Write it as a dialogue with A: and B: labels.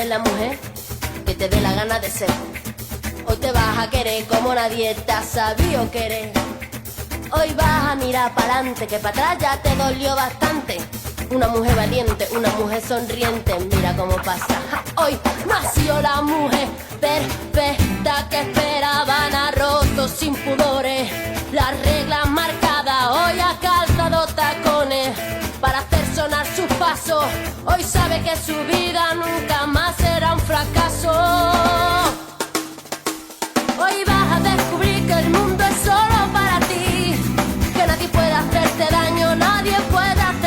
A: eres la mujer que te dé la gana de ser. Hoy te vas a querer como nadie te ha sabido querer. Hoy vas a mirar para adelante, que para atrás ya te dolió bastante. Una mujer valiente, una mujer sonriente, mira cómo pasa. Hoy nació la mujer perfecta que esperaban, ha roto sin pudores las reglas marcadas. Hoy ha calzado tacones para hacer sonar sus pasos. Hoy sabe que su vida nunca más será un fracaso. Hoy vas a descubrir que el mundo es solo para ti, que nadie puede hacerte daño, nadie puede hacerte